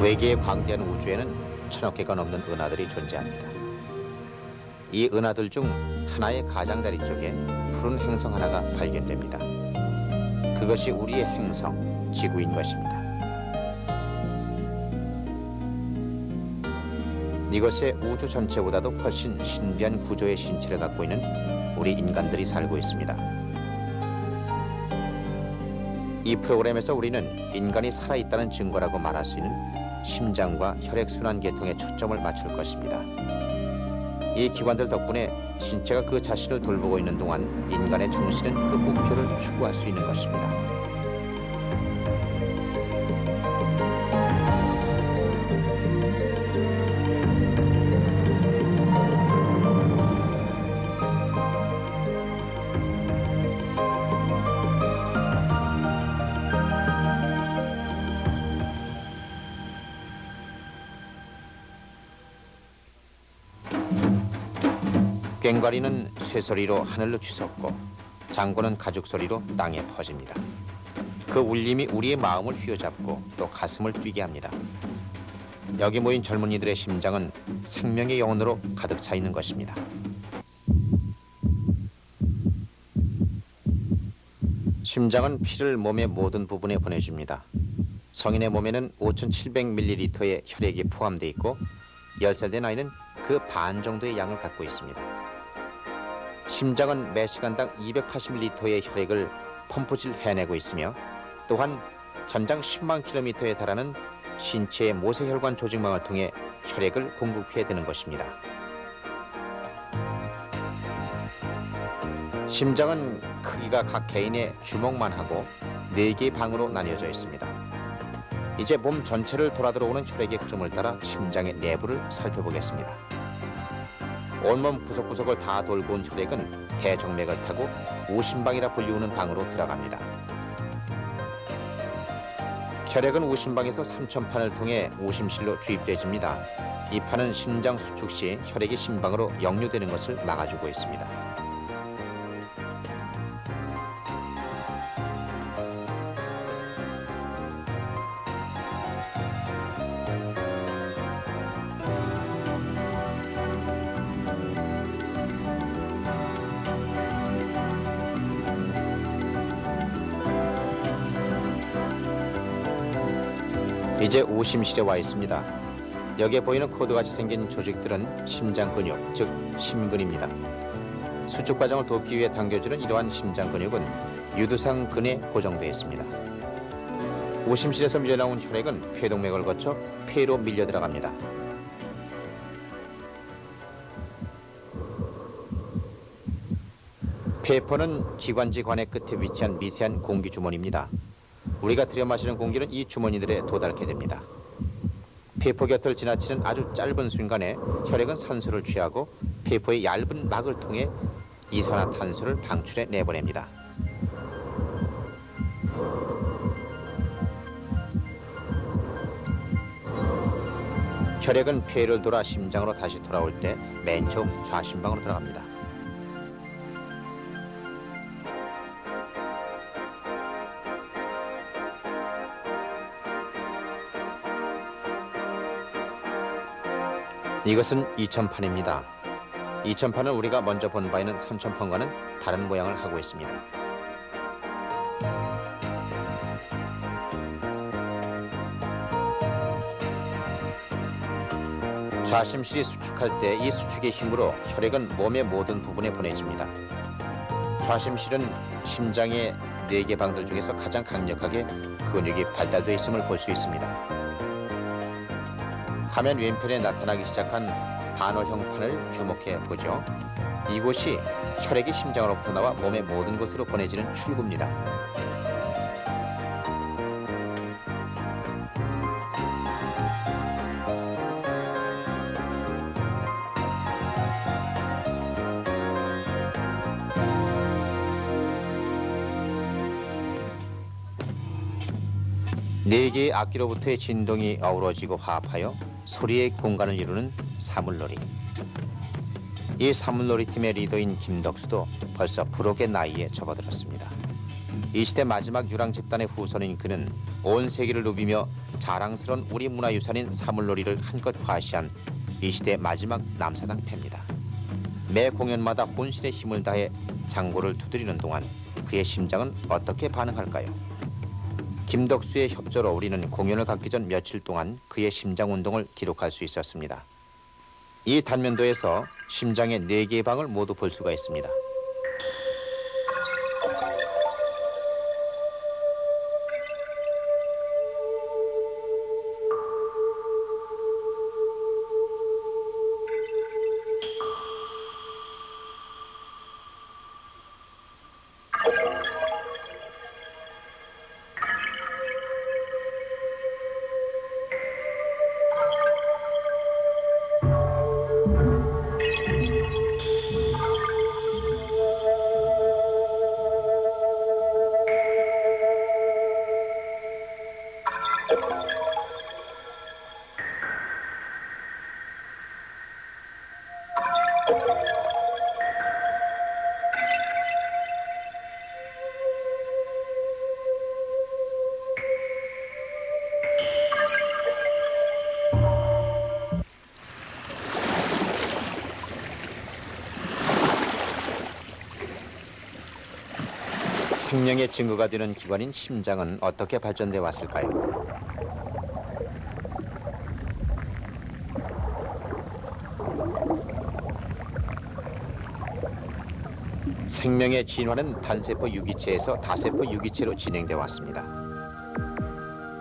외계의 광대한 우주에는 1000억 개가 넘는 은하들이 존재합니다. 이 은하들 중 하나의 가장자리 쪽에 푸른 행성 하나가 발견됩니다. 그것이 우리의 행성, 지구인 것입니다. 이것의 우주 전체보다도 훨씬 신비한 구조의 신체를 갖고 있는 우리 인간들이 살고 있습니다. 이 프로그램에서 우리는 인간이 살아있다는 증거라고 말할 수 있는 심장과 혈액순환 계통에 초점을 맞출 것입니다. 이 기관들 덕분에 신체가 그 자신을 돌보고 있는 동안 인간의 정신은 그 목표를 추구할 수 있는 것입니다. 꽹과리는 쇠소리로 하늘로 치솟고 장구는 가죽소리로 땅에 퍼집니다. 그 울림이 우리의 마음을 휘어잡고 또 가슴을 뛰게 합니다. 여기 모인 젊은이들의 심장은 생명의 영혼으로 가득 차 있는 것입니다. 심장은 피를 몸의 모든 부분에 보내줍니다. 성인의 몸에는 5700ml의 혈액이 포함되어 있고 10살 된 아이는 그 반 정도의 양을 갖고 있습니다. 심장은 매 시간당 280리터의 혈액을 펌프질 해내고 있으며 또한 전장 10만 킬로미터에 달하는 신체의 모세혈관 조직망을 통해 혈액을 공급해 되는 것입니다. 심장은 크기가 각 개인의 주먹만 하고 4개의 방으로 나뉘어져 있습니다. 이제 몸 전체를 돌아들어오는 혈액의 흐름을 따라 심장의 내부를 살펴보겠습니다. 온몸 구석구석을 다 돌고 온 혈액은 대정맥을 타고 우심방이라 불리우는 방으로 들어갑니다. 혈액은 우심방에서 3,000판을 통해 우심실로 주입돼집니다. 이 판은 심장 수축 시 혈액이 심방으로 역류되는 것을 막아주고 있습니다. 이제 우심실에 와 있습니다. 여기에 보이는 코드같이 생긴 조직들은 심장 근육, 즉 심근입니다. 수축 과정을 돕기 위해 당겨주는 이러한 심장 근육은 유두상 근에 고정되어 있습니다. 우심실에서 밀려나온 혈액은 폐동맥을 거쳐 폐로 밀려 들어갑니다. 폐포는 기관지 관의 끝에 위치한 미세한 공기 주머니입니다. 우리가 들여 마시는 공기는 이 주머니들에 도달하게 됩니다. 폐포 곁을 지나치는 아주 짧은 순간에 혈액은 산소를 취하고 폐포의 얇은 막을 통해 이산화탄소를 방출해 내보냅니다. 혈액은 폐를 돌아 심장으로 다시 돌아올 때 맨 처음 좌심방으로 들어갑니다. 이것은 2000판입니다. 2000판은 우리가 먼저 본 바에는 3000판과는 다른 모양을 하고 있습니다. 좌심실이 수축할 때 이 수축의 힘으로 혈액은 몸의 모든 부분에 보내집니다. 좌심실은 심장의 4개 방들 중에서 가장 강력하게 근육이 발달되어 있음을 볼 수 있습니다. 화면 왼편에 나타나기 시작한 반월형 판을 주목해 보죠. 이곳이 혈액이 심장으로부터 나와 몸의 모든 곳으로 보내지는 출구입니다. 네 개의 악기로부터의 진동이 어우러지고 화합하여 소리의 공간을 이루는 사물놀이. 이 사물놀이 팀의 리더인 김덕수도 벌써 불혹의 나이에 접어들었습니다. 이 시대 마지막 유랑 집단의 후손인 그는 온 세계를 누비며 자랑스러운 우리 문화유산인 사물놀이를 한껏 과시한 이 시대 마지막 남사당 패입니다. 매 공연마다 혼신의 힘을 다해 장고를 두드리는 동안 그의 심장은 어떻게 반응할까요? 김덕수의 협조로 우리는 공연을 갖기 전 며칠 동안 그의 심장 운동을 기록할 수 있었습니다. 이 단면도에서 심장의 4개의 방을 모두 볼 수가 있습니다. 생명의 증거가 되는 기관인 심장은 어떻게 발전돼 왔을까요? 생명의 진화는 단세포 유기체에서 다세포 유기체로 진행돼 왔습니다.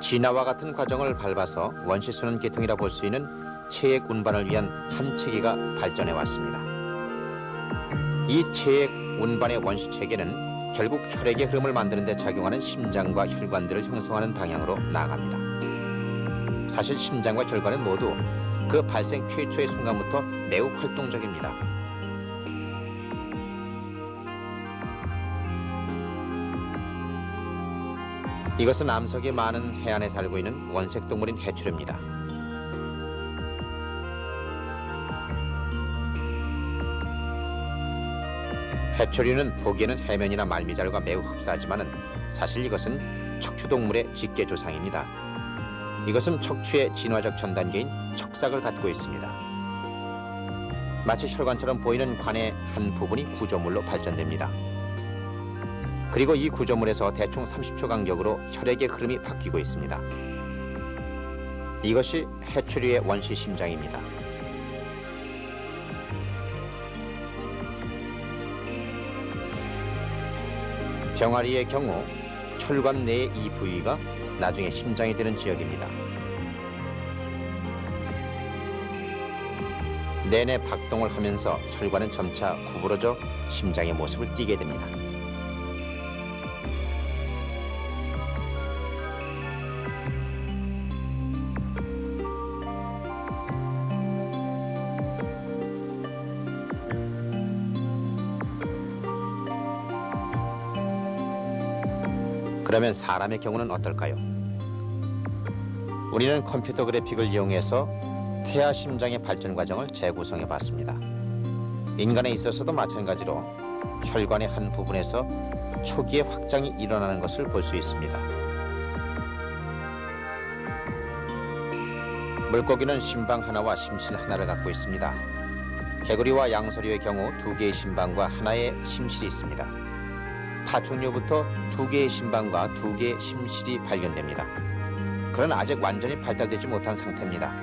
진화와 같은 과정을 밟아서 원시순환 계통이라 볼 수 있는 체액 운반을 위한 한 체계가 발전해 왔습니다. 이 체액 운반의 원시 체계는 결국 혈액의 흐름을 만드는 데 작용하는 심장과 혈관들을 형성하는 방향으로 나아갑니다. 사실 심장과 혈관은 모두 그 발생 최초의 순간부터 매우 활동적입니다. 이것은 암석이 많은 해안에 살고 있는 원색동물인 해초류입니다. 해초류는 보기에는 해면이나 말미잘과 매우 흡사하지만 사실 이것은 척추동물의 직계 조상입니다. 이것은 척추의 진화적 전 단계인 척삭을 갖고 있습니다. 마치 혈관처럼 보이는 관의 한 부분이 구조물로 발전됩니다. 그리고 이 구조물에서 대충 30초 간격으로 혈액의 흐름이 바뀌고 있습니다. 이것이 해초류의 원시 심장입니다. 병아리의 경우 혈관 내의 이 부위가 나중에 심장이 되는 지역입니다. 내내 박동을 하면서 혈관은 점차 구부러져 심장의 모습을 띠게 됩니다. 그러면 사람의 경우는 어떨까요? 우리는 컴퓨터 그래픽을 이용해서 태아 심장의 발전 과정을 재구성해 봤습니다. 인간에 있어서도 마찬가지로 혈관의 한 부분에서 초기에 확장이 일어나는 것을 볼 수 있습니다. 물고기는 심방 하나와 심실 하나를 갖고 있습니다. 개구리와 양서류의 경우 2개의 심방과 하나의 심실이 있습니다. 파충류부터 2개의 심방과 2개의 심실이 발견됩니다. 그러나 아직 완전히 발달되지 못한 상태입니다.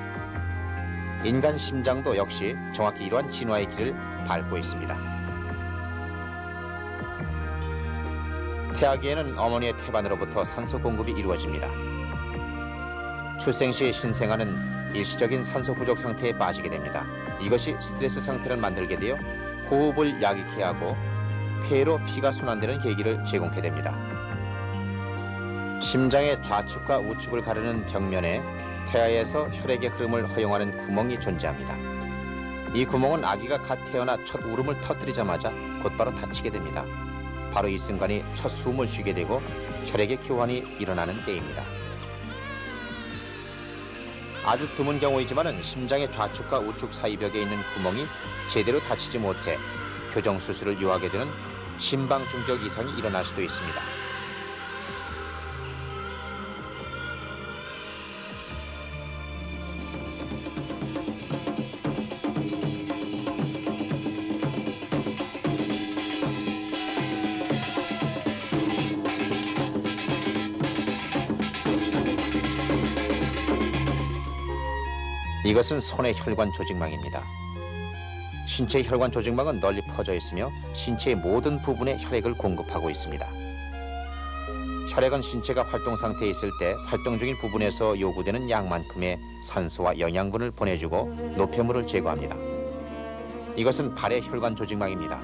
인간 심장도 역시 정확히 이러한 진화의 길을 밟고 있습니다. 태아기에는 어머니의 태반으로부터 산소 공급이 이루어집니다. 출생 시 신생아는 일시적인 산소 부족 상태에 빠지게 됩니다. 이것이 스트레스 상태를 만들게 되어 호흡을 야기케 하고 폐로 피가 순환되는 계기를 제공하게 됩니다. 심장의 좌측과 우측을 가르는 벽면에 태아에서 혈액의 흐름을 허용하는 구멍이 존재합니다. 이 구멍은 아기가 갓 태어나 첫 울음을 터뜨리자마자 곧바로 닫히게 됩니다. 바로 이 순간이 첫 숨을 쉬게 되고 혈액의 교환이 일어나는 때입니다. 아주 드문 경우이지만 심장의 좌측과 우측 사이 벽에 있는 구멍이 제대로 닫히지 못해 교정 수술을 요하게 되는 심방 중격 이상이 일어날 수도 있습니다. 이것은 손의 혈관 조직망입니다. 신체의 혈관 조직망은 널리 퍼져 있으며 신체의 모든 부분에 혈액을 공급하고 있습니다. 혈액은 신체가 활동 상태에 있을 때 활동 중인 부분에서 요구되는 양만큼의 산소와 영양분을 보내주고 노폐물을 제거합니다. 이것은 발의 혈관 조직망입니다.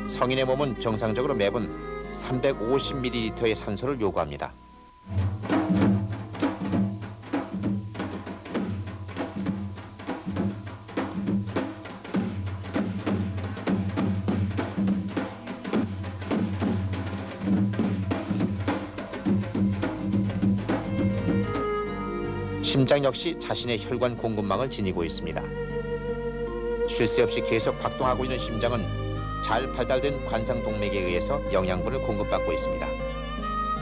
성인의 몸은 정상적으로 매분 350ml의 산소를 요구합니다. 심장 역시 자신의 혈관 공급망을 지니고 있습니다. 쉴 새 없이 계속 박동하고 있는 심장은 잘 발달된 관상동맥에 의해서 영양분을 공급받고 있습니다.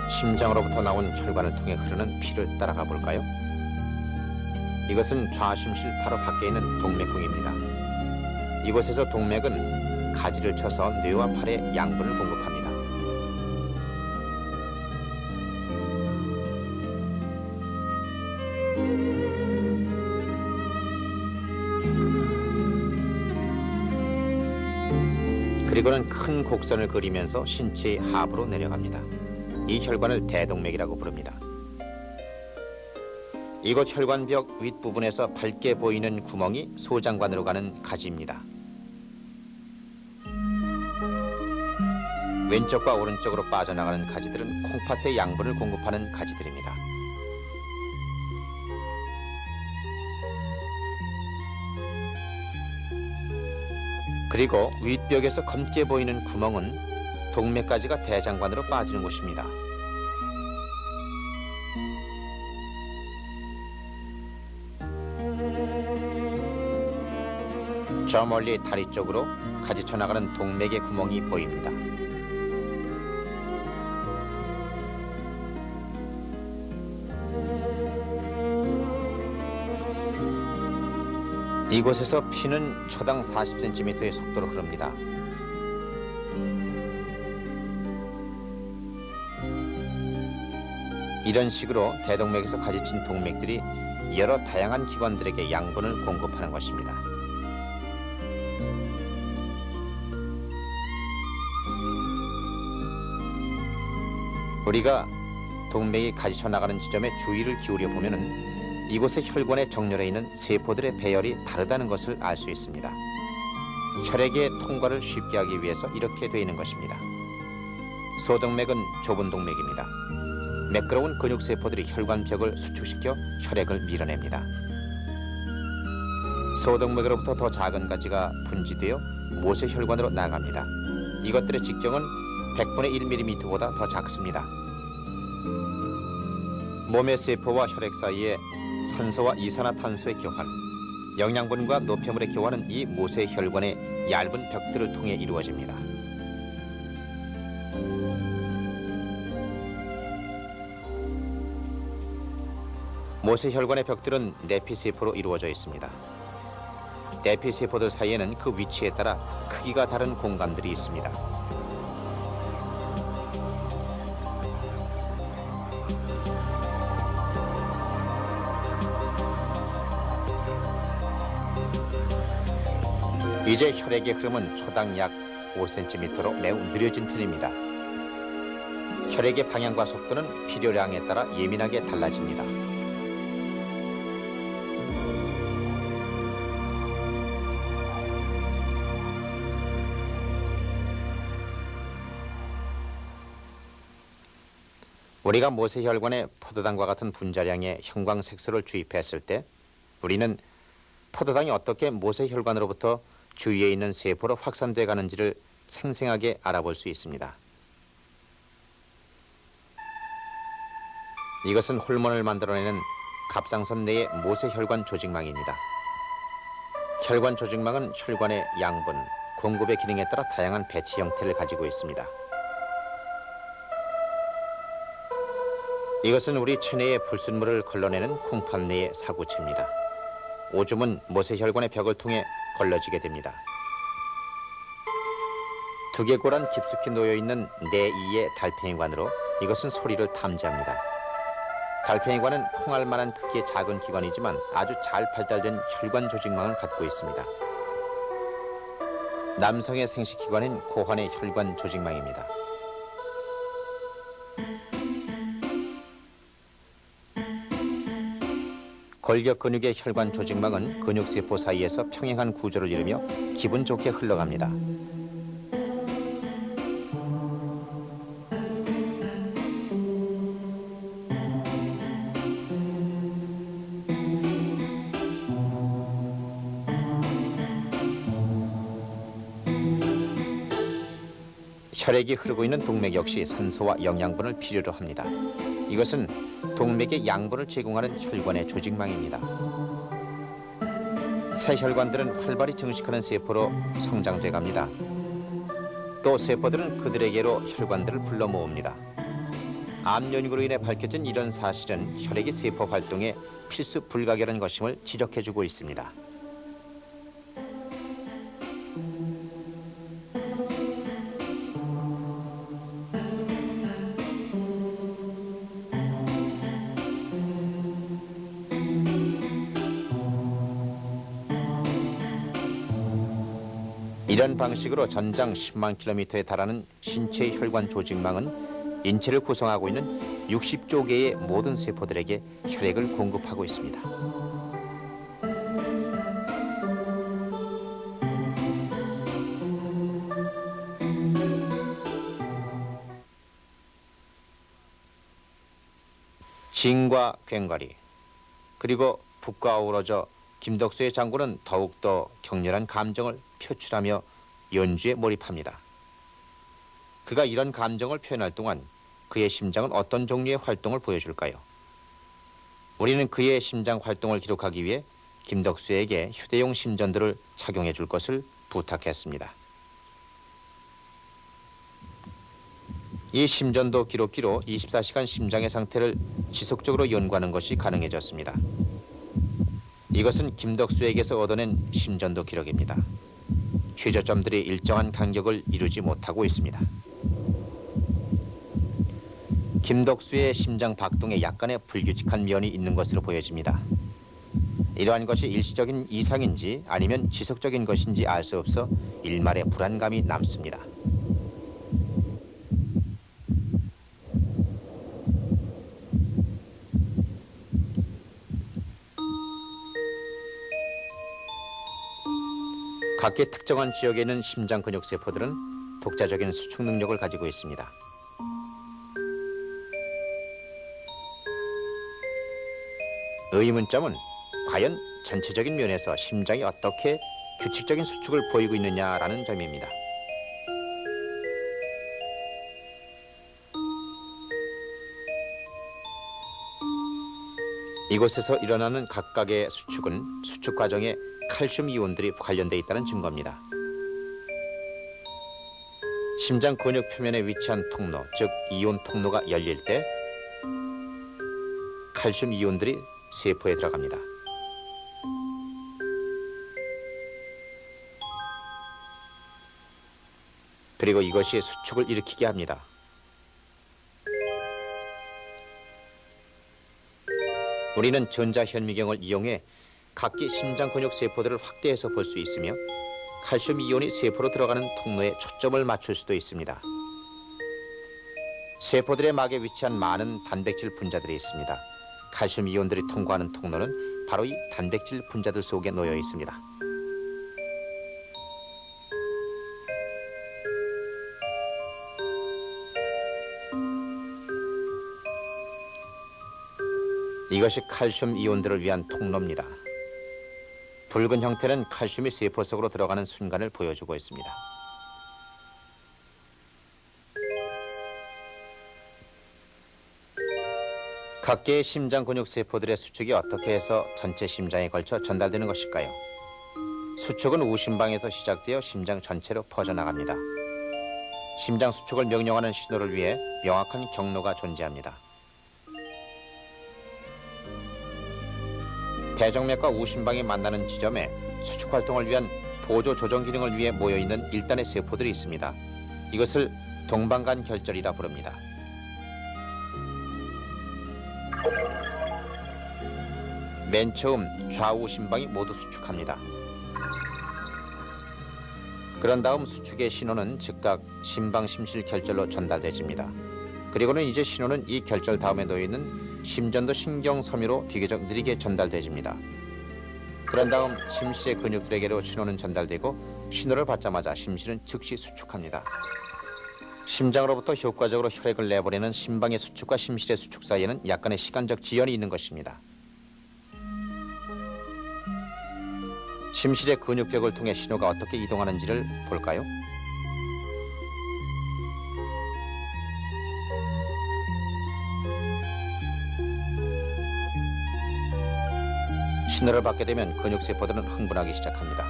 심장으로부터 나온 혈관을 통해 흐르는 피를 따라가 볼까요? 이것은 좌심실 바로 밖에 있는 동맥궁입니다. 이곳에서 동맥은 가지를 쳐서 뇌와 팔에 양분을 공급합니다. 그리고는 큰 곡선을 그리면서 신체의 하부로 내려갑니다. 이 혈관을 대동맥이라고 부릅니다. 이곳 혈관벽 윗부분에서 밝게 보이는 구멍이 소장관으로 가는 가지입니다. 왼쪽과 오른쪽으로 빠져나가는 가지들은 콩팥에 양분을 공급하는 가지들입니다. 그리고 윗벽에서 검게 보이는 구멍은 동맥가지가 대장관으로 빠지는 곳입니다. 저 멀리 다리 쪽으로 가지쳐 나가는 동맥의 구멍이 보입니다. 이곳에서 피는 초당 40cm의 속도로 흐릅니다. 이런 식으로 대동맥에서 가지친 동맥들이 여러 다양한 기관들에게 양분을 공급하는 것입니다. 우리가 동맥이 가지쳐 나가는 지점에 주의를 기울여 보면은 이곳의 혈관에 정렬해 있는 세포들의 배열이 다르다는 것을 알 수 있습니다. 혈액의 통과를 쉽게 하기 위해서 이렇게 되어 있는 것입니다. 소동맥은 좁은 동맥입니다. 매끄러운 근육세포들이 혈관벽을 수축시켜 혈액을 밀어냅니다. 소동맥으로부터 더 작은 가지가 분지되어 모세혈관으로 나갑니다. 이것들의 직경은 100분의 1mm보다 더 작습니다. 몸의 세포와 혈액 사이에 산소와 이산화탄소의 교환, 영양분과 노폐물의 교환은 이 모세혈관의 얇은 벽들을 통해 이루어집니다. 모세혈관의 벽들은 내피세포로 이루어져 있습니다. 내피세포들 사이에는 그 위치에 따라 크기가 다른 공간들이 있습니다. 이제 혈액의 흐름은 초당 약 5cm로 매우 느려진 편입니다. 혈액의 방향과 속도는 필요량에 따라 예민하게 달라집니다. 우리가 모세혈관에 포도당과 같은 분자량의 형광색소를 주입했을 때 우리는 포도당이 어떻게 모세혈관으로부터 주위에 있는 세포로 확산돼 가는지를 생생하게 알아볼 수 있습니다. 이것은 호르몬을 만들어내는 갑상선 내의 모세혈관 조직망입니다. 혈관 조직망은 혈관의 양분, 공급의 기능에 따라 다양한 배치 형태를 가지고 있습니다. 이것은 우리 체내의 불순물을 걸러내는 콩팥 내의 사구체입니다. 오줌은 모세혈관의 벽을 통해 걸러지게 됩니다. 두개골안 깊숙이 놓여있는 내이의 달팽이관으로 이것은 소리를 탐지합니다. 달팽이관은 콩알만한 크기의 작은 기관이지만 아주 잘 발달된 혈관 조직망을 갖고 있습니다. 남성의 생식기관인 고환의 혈관 조직망입니다. 골격 근육의 혈관 조직망은 근육세포 사이에서 평행한 구조를 이루며 기분 좋게 흘러갑니다. 혈액이 흐르고 있는 동맥 역시 산소와 영양분을 필요로 합니다. 이것은 동맥의 양분을 제공하는 혈관의 조직망입니다. 새 혈관들은 활발히 증식하는 세포로 성장돼 갑니다. 또 세포들은 그들에게로 혈관들을 불러 모읍니다. 암 연구로 인해 밝혀진 이런 사실은 혈액이 세포 활동에 필수 불가결한 것임을 지적해주고 있습니다. 이런 방식으로 전장 10만 킬로미터에 달하는 신체의 혈관 조직망은 인체를 구성하고 있는 60조 개의 모든 세포들에게 혈액을 공급하고 있습니다. 진과 괭과리, 그리고 북과 어우러져 김덕수의 장군은 더욱더 격렬한 감정을 표출하며 연주에 몰입합니다. 그가 이런 감정을 표현할 동안 그의 심장은 어떤 종류의 활동을 보여줄까요? 우리는 그의 심장 활동을 기록하기 위해 김덕수에게 휴대용 심전도를 착용해 줄 것을 부탁했습니다. 이 심전도 기록기로 24시간 심장의 상태를 지속적으로 연구하는 것이 가능해졌습니다. 이것은 김덕수에게서 얻어낸 심전도 기록입니다. 최저점들이 일정한 간격을 이루지 못하고 있습니다. 김덕수의 심장 박동에 약간의 불규칙한 면이 있는 것으로 보여집니다. 이러한 것이 일시적인 이상인지 아니면 지속적인 것인지 알 수 없어 일말의 불안감이 남습니다. 각기 특정한 지역에 있는 심장 근육 세포들은 독자적인 수축 능력을 가지고 있습니다. 의문점은 과연 전체적인 면에서 심장이 어떻게 규칙적인 수축을 보이고 있느냐라는 점입니다. 이곳에서 일어나는 각각의 수축은 수축 과정에 칼슘 이온들이 관련돼 있다는 증거입니다. 심장 근육 표면에 위치한 통로, 즉 이온 통로가 열릴 때 칼슘 이온들이 세포에 들어갑니다. 그리고 이것이 수축을 일으키게 합니다. 우리는 전자현미경을 이용해 각기 심장 근육 세포들을 확대해서 볼 수 있으며 칼슘 이온이 세포로 들어가는 통로에 초점을 맞출 수도 있습니다. 세포들의 막에 위치한 많은 단백질 분자들이 있습니다. 칼슘 이온들이 통과하는 통로는 바로 이 단백질 분자들 속에 놓여 있습니다. 이것이 칼슘 이온들을 위한 통로입니다. 붉은 형태는 칼슘이 세포 속으로 들어가는 순간을 보여주고 있습니다. 각계의 심장 근육 세포들의 수축이 어떻게 해서 전체 심장에 걸쳐 전달되는 것일까요? 수축은 우심방에서 시작되어 심장 전체로 퍼져나갑니다. 심장 수축을 명령하는 신호를 위해 명확한 경로가 존재합니다. 대정맥과 우심방이 만나는 지점에 수축 활동을 위한 보조 조정 기능을 위해 모여있는 일단의 세포들이 있습니다. 이것을 동방간 결절이라 부릅니다. 맨 처음 좌우 심방이 모두 수축합니다. 그런 다음 수축의 신호는 즉각 심방 심실 결절로 전달돼집니다. 그리고는 이제 신호는 이 결절 다음에 놓여있는 심전도 신경 섬유로 비교적 느리게 전달돼집니다. 그런 다음 심실의 근육들에게로 신호는 전달되고 신호를 받자마자 심실은 즉시 수축합니다. 심장으로부터 효과적으로 혈액을 내보내는 심방의 수축과 심실의 수축 사이에는 약간의 시간적 지연이 있는 것입니다. 심실의 근육벽을 통해 신호가 어떻게 이동하는지를 볼까요? 신호를 받게 되면 근육세포들은 흥분하기 시작합니다.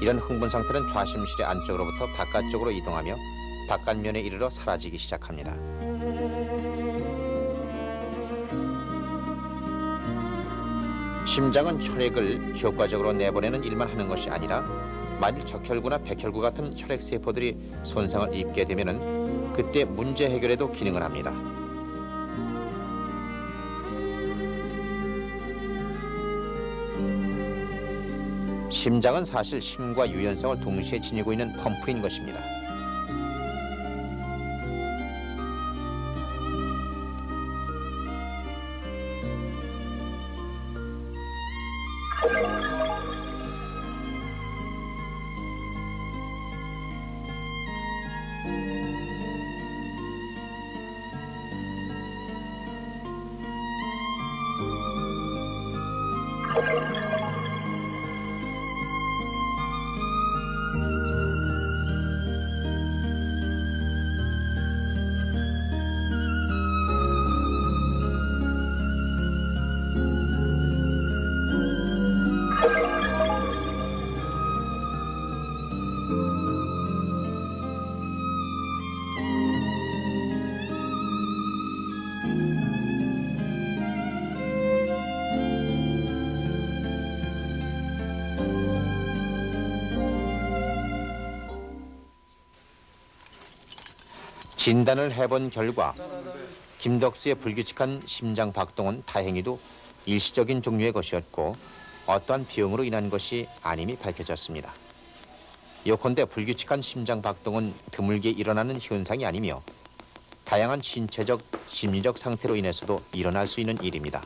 이런 흥분 상태는 좌심실의 안쪽으로부터 바깥쪽으로 이동하며 바깥면에 이르러 사라지기 시작합니다. 심장은 혈액을 효과적으로 내보내는 일만 하는 것이 아니라 만일 적혈구나 백혈구 같은 혈액세포들이 손상을 입게 되면 그때 문제 해결에도 기능을 합니다. 심장은 사실 심과 유연성을 동시에 지니고 있는 펌프인 것입니다. 진단을 해본 결과 김덕수의 불규칙한 심장 박동은 다행히도 일시적인 종류의 것이었고 어떠한 비용으로 인한 것이 아님이 밝혀졌습니다. 요컨대 불규칙한 심장 박동은 드물게 일어나는 현상이 아니며 다양한 신체적, 심리적 상태로 인해서도 일어날 수 있는 일입니다.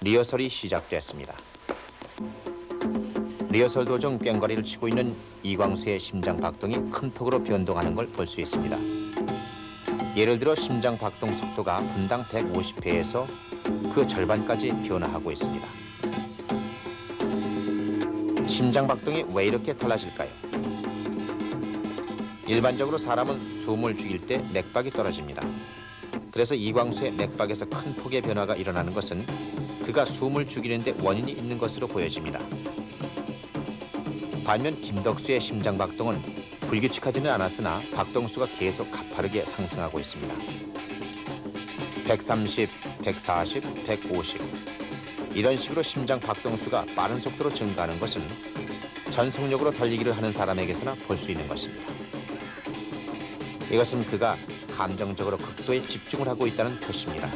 리허설이 시작됐습니다. 리허설 도중 꽹과리를 치고 있는 이광수의 심장 박동이 큰 폭으로 변동하는 걸 볼 수 있습니다. 예를 들어 심장 박동 속도가 분당 150회에서 그 절반까지 변화하고 있습니다. 심장 박동이 왜 이렇게 달라질까요? 일반적으로 사람은 숨을 죽일 때 맥박이 떨어집니다. 그래서 이광수의 맥박에서 큰 폭의 변화가 일어나는 것은 그가 숨을 죽이는데 원인이 있는 것으로 보여집니다. 반면 김덕수의 심장 박동은 불규칙하지는 않았으나 박동수가 계속 가파르게 상승하고 있습니다. 130, 140, 150 이런 식으로 심장 박동수가 빠른 속도로 증가하는 것은 전속력으로 달리기를 하는 사람에게서나 볼 수 있는 것입니다. 이것은 그가 감정적으로 극도의 집중을 하고 있다는 표시입니다.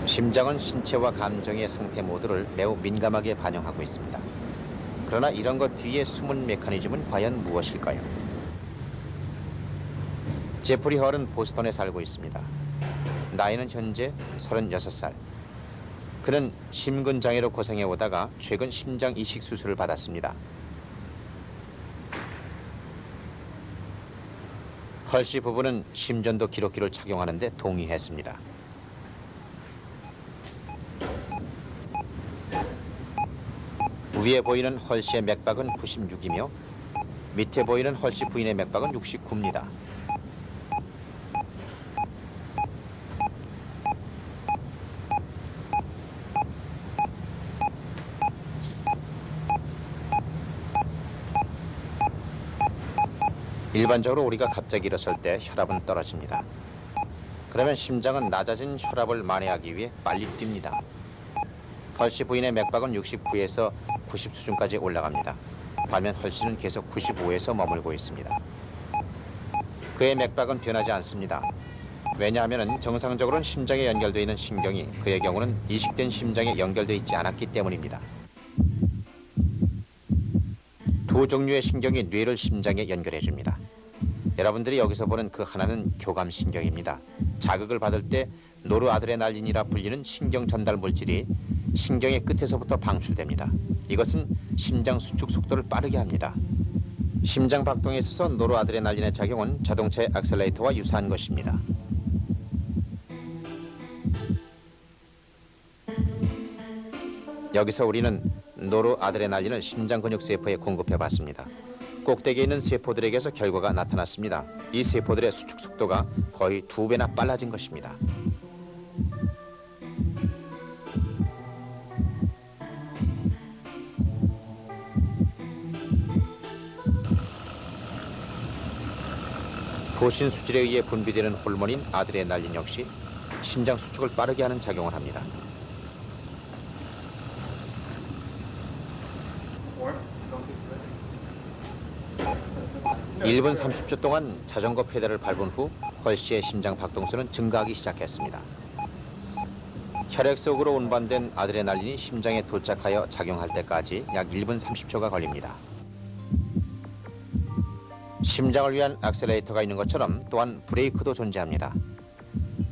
심장은 신체와 감정의 상태 모두를 매우 민감하게 반영하고 있습니다. 그러나 이런 것 뒤에 숨은 메커니즘은 과연 무엇일까요? 제프리 헐은 보스턴에 살고 있습니다. 나이는 현재 36살. 그는 심근장애로 고생해 오다가 최근 심장 이식 수술을 받았습니다. 헐씨 부부는 심전도 기록기를 착용하는데 동의했습니다. 위에 보이는 헐씨의 맥박은 96이며 밑에 보이는 헐씨 부인의 맥박은 69입니다. 일반적으로 우리가 갑자기 일어설 때 혈압은 떨어집니다. 그러면 심장은 낮아진 혈압을 만회하기 위해 빨리 뜁니다. 헐씨 부인의 맥박은 69에서 90 수준까지 올라갑니다. 반면 헐씨는 계속 95에서 머물고 있습니다. 그의 맥박은 변하지 않습니다. 왜냐하면 정상적으로는 심장에 연결되어 있는 신경이 그의 경우는 이식된 심장에 연결되어 있지 않았기 때문입니다. 두 종류의 신경이 뇌를 심장에 연결해 줍니다. 여러분들이 여기서 보는 그 하나는 교감신경입니다. 자극을 받을 때 노르아드레날린이라 불리는 신경 전달 물질이 신경의 끝에서부터 방출됩니다. 이것은 심장 수축 속도를 빠르게 합니다. 심장 박동에 있어서 노르아드레날린의 작용은 자동차의 액셀레이터와 유사한 것입니다. 여기서 우리는 노르아드레날린을 심장 근육 세포에 공급해 봤습니다. 꼭대기에 있는 세포들에게서 결과가 나타났습니다. 이 세포들의 수축 속도가 거의 2배나 빨라진 것입니다. 고신 수질에 의해 분비되는 호르몬인 아드레날린 역시 심장 수축을 빠르게 하는 작용을 합니다. 1분 30초 동안 자전거 페달을 밟은 후 헐씨의 심장 박동수는 증가하기 시작했습니다. 혈액 속으로 운반된 아드레날린이 심장에 도착하여 작용할 때까지 약 1분 30초가 걸립니다. 심장을 위한 액셀레이터가 있는 것처럼 또한 브레이크도 존재합니다.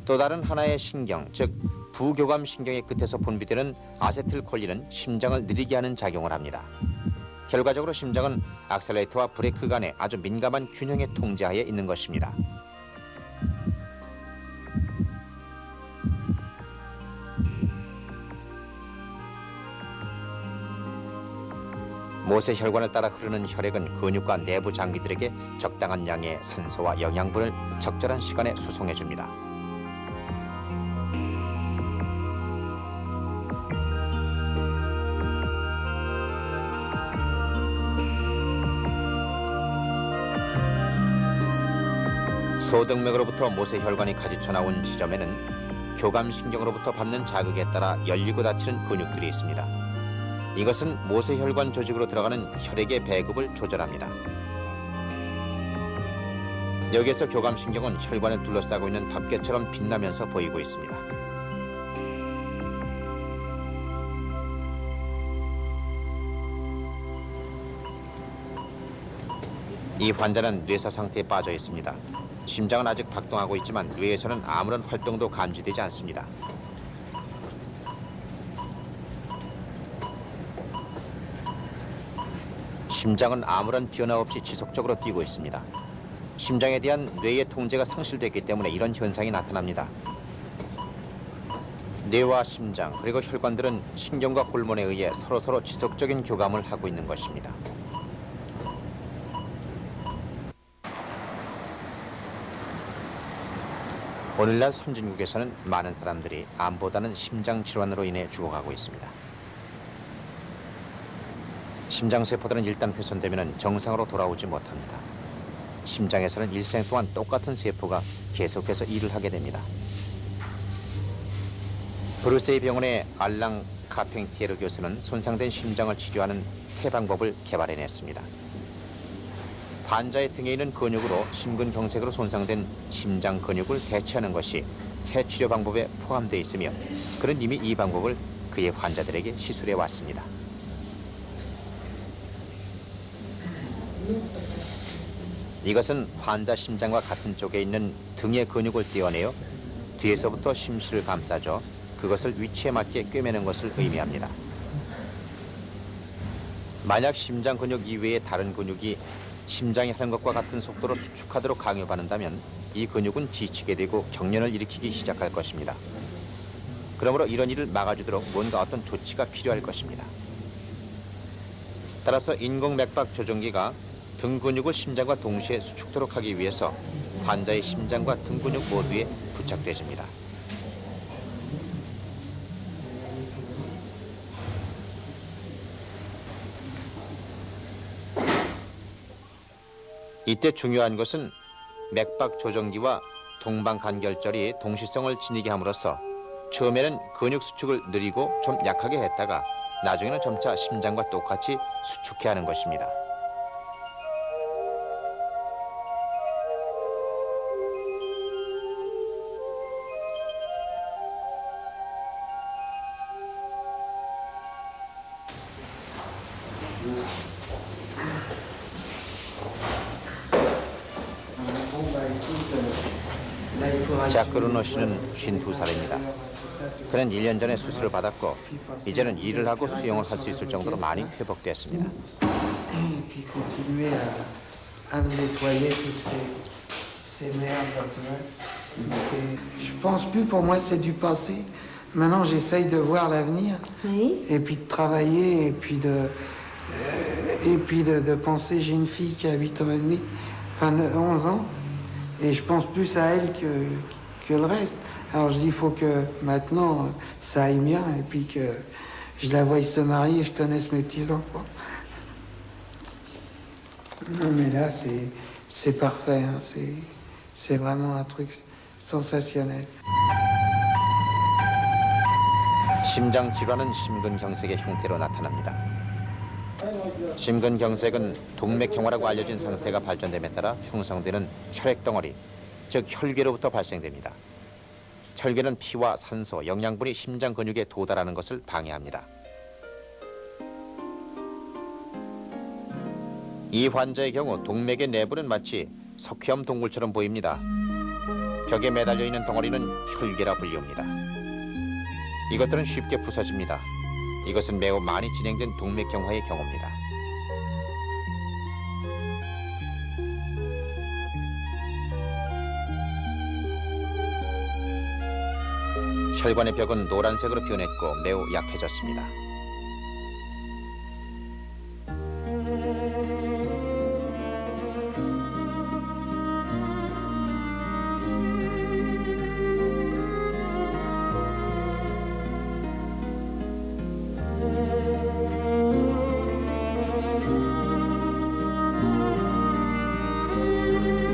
또 다른 하나의 신경, 즉 부교감 신경의 끝에서 분비되는 아세틸콜린은 심장을 느리게 하는 작용을 합니다. 결과적으로 심장은 액셀레이터와 브레이크 간의 아주 민감한 균형의 통제하에 있는 것입니다. 모세혈관을 따라 흐르는 혈액은 근육과 내부 장기들에게 적당한 양의 산소와 영양분을 적절한 시간에 수송해 줍니다. 소등맥으로부터 모세혈관이 가지쳐 나온 지점에는 교감신경으로부터 받는 자극에 따라 열리고 닫히는 근육들이 있습니다. 이것은 모세혈관 조직으로 들어가는 혈액의 배급을 조절합니다. 여기에서 교감신경은 혈관을 둘러싸고 있는 덮개처럼 빛나면서 보이고 있습니다. 이 환자는 뇌사 상태에 빠져 있습니다. 심장은 아직 박동하고 있지만 뇌에서는 아무런 활동도 감지되지 않습니다. 심장은 아무런 변화 없이 지속적으로 뛰고 있습니다. 심장에 대한 뇌의 통제가 상실됐기 때문에 이런 현상이 나타납니다. 뇌와 심장 그리고 혈관들은 신경과 호르몬에 의해 서로서로 지속적인 교감을 하고 있는 것입니다. 오늘날 선진국에서는 많은 사람들이 암보다는 심장 질환으로 인해 죽어가고 있습니다. 심장세포들은 일단 훼손되면 정상으로 돌아오지 못합니다. 심장에서는 일생 동안 똑같은 세포가 계속해서 일을 하게 됩니다. 브루세이 병원의 알랑 카팽티에르 교수는 손상된 심장을 치료하는 새 방법을 개발해냈습니다. 환자의 등에 있는 근육으로 심근경색으로 손상된 심장 근육을 대체하는 것이 새 치료 방법에 포함되어 있으며 그는 이미 이 방법을 그의 환자들에게 시술해 왔습니다. 이것은 환자 심장과 같은 쪽에 있는 등의 근육을 떼어내어 뒤에서부터 심실을 감싸줘 그것을 위치에 맞게 꿰매는 것을 의미합니다. 만약 심장 근육 이외의 다른 근육이 심장이 하는 것과 같은 속도로 수축하도록 강요받는다면 이 근육은 지치게 되고 경련을 일으키기 시작할 것입니다. 그러므로 이런 일을 막아주도록 뭔가 어떤 조치가 필요할 것입니다. 따라서 인공맥박 조정기가 등 근육을 심장과 동시에 수축토록 하기 위해서 환자의 심장과 등 근육 모두에 부착되집니다. 이때 중요한 것은 맥박 조정기와 동방간결절이 동시성을 지니게 함으로써 처음에는 근육 수축을 느리고 좀 약하게 했다가 나중에는 점차 심장과 똑같이 수축해 하는 것입니다. 자 크루노 씨는 52살입니다. 그는 1년 전에 수술을 받았고 이제는 일을 하고 수영을 할 수 있을 정도로 많이 회복됐습니다. Et puis continuer à nettoyer toutes ces merdes, tu vois. Je pense plus, pour moi c'est du passé. Maintenant j'essaye de voir l'avenir. Oui. Et puis de travailler et puis de penser. J'ai une fille qui a 8 ans et demi, enfin 11 ans, et je pense plus à elle que le reste. Alors je dis il faut que maintenant ça aille bien et puis que je la voie se marier et je connaisse mes petits-enfants. Non mais là c'est parfait, hein. C'est vraiment un truc sensationnel. 심장 질환은 심근경색의 형태로 나타납니다. 심근경색은 동맥경화라고 알려진 상태가 발전됨에 따라 형성되는 혈액덩어리, 즉 혈괴로부터 발생됩니다. 혈괴는 피와 산소, 영양분이 심장 근육에 도달하는 것을 방해합니다. 이 환자의 경우 동맥의 내부는 마치 석회암 동굴처럼 보입니다. 벽에 매달려 있는 덩어리는 혈괴라 불리웁니다. 이것들은 쉽게 부서집니다. 이것은 매우 많이 진행된 동맥경화의 경우입니다. 혈관의 벽은 노란색으로 변했고 매우 약해졌습니다.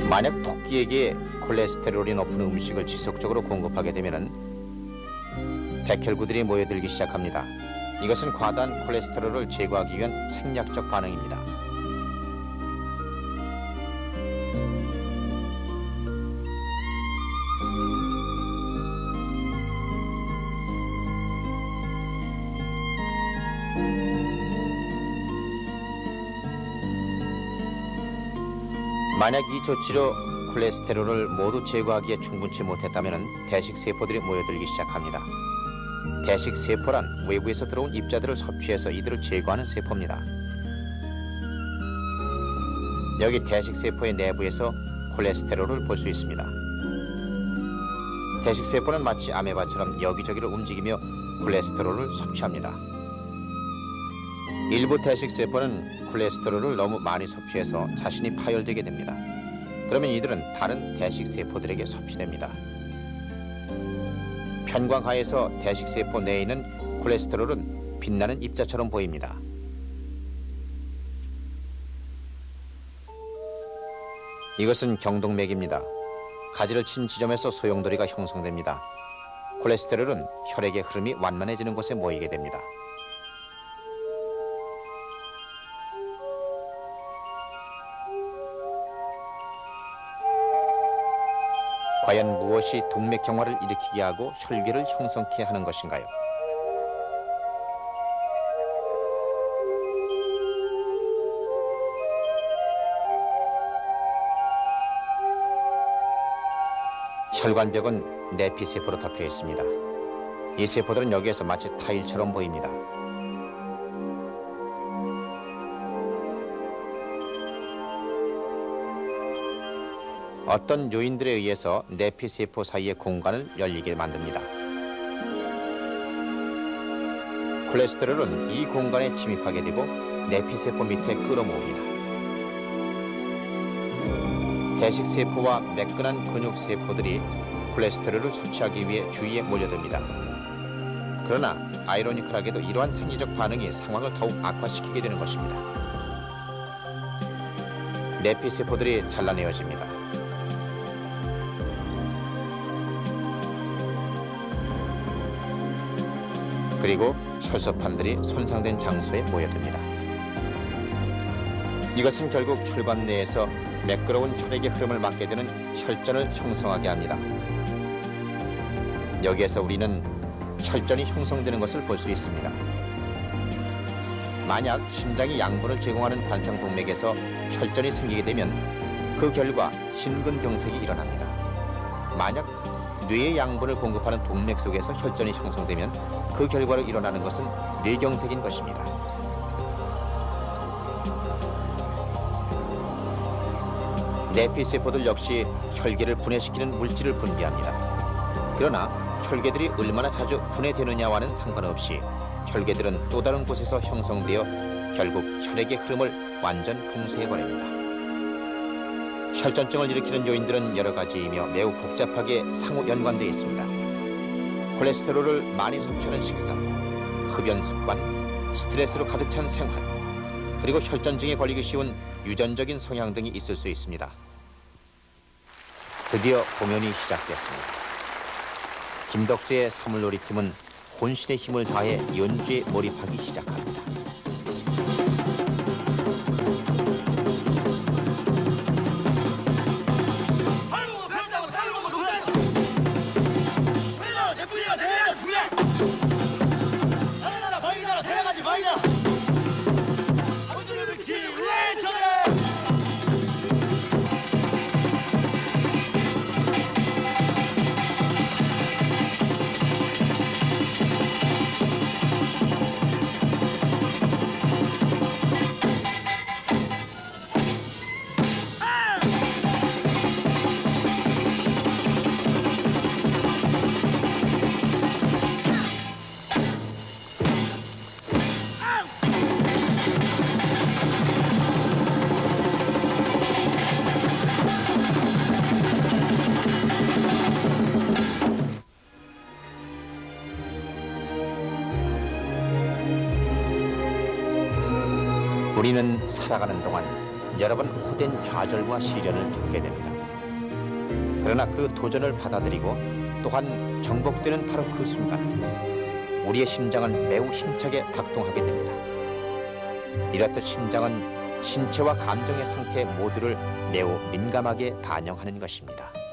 만약 토끼에게 콜레스테롤이 높은 음식을 지속적으로 공급하게 되면 백혈구들이 모여들기 시작합니다. 이것은 과다한 콜레스테롤을 제거하기 위한 생략적 반응입니다. 만약 이 조치로 콜레스테롤을 모두 제거하기에 충분치 못했다면 대식세포들이 모여들기 시작합니다. 대식세포란 외부에서 들어온 입자들을 섭취해서 이들을 제거하는 세포입니다. 여기 대식세포의 내부에서 콜레스테롤을 볼 수 있습니다. 대식세포는 마치 아메바처럼 여기저기를 움직이며 콜레스테롤을 섭취합니다. 일부 대식세포는 콜레스테롤을 너무 많이 섭취해서 자신이 파열되게 됩니다. 그러면 이들은 다른 대식세포들에게 섭취됩니다. 편광하에서 대식세포 내에 있는 콜레스테롤은 빛나는 입자처럼 보입니다. 이것은 경동맥입니다. 가지를 친 지점에서 소용돌이가 형성됩니다. 콜레스테롤은 혈액의 흐름이 완만해지는 곳에 모이게 됩니다. 과연 무엇이 동맥경화를 일으키게 하고 혈괴를 형성케 하는 것인가요? 혈관벽은 내피세포로 덮여 있습니다. 이 세포들은 여기에서 마치 타일처럼 보입니다. 어떤 요인들에 의해서 내피세포 사이의 공간을 열리게 만듭니다. 콜레스테롤은 이 공간에 침입하게 되고 내피세포 밑에 끌어모읍니다. 대식세포와 매끈한 근육세포들이 콜레스테롤을 섭취하기 위해 주위에 몰려듭니다. 그러나 아이러니컬하게도 이러한 생리적 반응이 상황을 더욱 악화시키게 되는 것입니다. 내피세포들이 잘라내어집니다. 그리고 혈소판들이 손상된 장소에 모여듭니다. 이것은 결국 혈관 내에서 매끄러운 혈액의 흐름을 막게 되는 혈전을 형성하게 합니다. 여기에서 우리는 혈전이 형성되는 것을 볼 수 있습니다. 만약 심장이 양분을 제공하는 관상동맥에서 혈전이 생기게 되면 그 결과 심근경색이 일어납니다. 만약 뇌의 양분을 공급하는 동맥 속에서 혈전이 형성되면 그 결과로 일어나는 것은 뇌경색인 것입니다. 내피세포들 역시 혈계를 분해시키는 물질을 분비합니다. 그러나 혈계들이 얼마나 자주 분해되느냐와는 상관없이 혈계들은 또 다른 곳에서 형성되어 결국 혈액의 흐름을 완전 봉쇄해버립니다. 혈전증을 일으키는 요인들은 여러 가지이며 매우 복잡하게 상호 연관되어 있습니다. 콜레스테롤을 많이 섭취하는 식사, 흡연 습관, 스트레스로 가득 찬 생활, 그리고 혈전증에 걸리기 쉬운 유전적인 성향 등이 있을 수 있습니다. 드디어 공연이 시작됐습니다. 김덕수의 사물놀이팀은 혼신의 힘을 다해 연주에 몰입하기 시작합니다. 우리는 살아가는 동안 여러 번 호된 좌절과 시련을 겪게 됩니다. 그러나 그 도전을 받아들이고 또한 정복되는 바로 그 순간 우리의 심장은 매우 힘차게 박동하게 됩니다. 이렇듯 심장은 신체와 감정의 상태 모두를 매우 민감하게 반영하는 것입니다.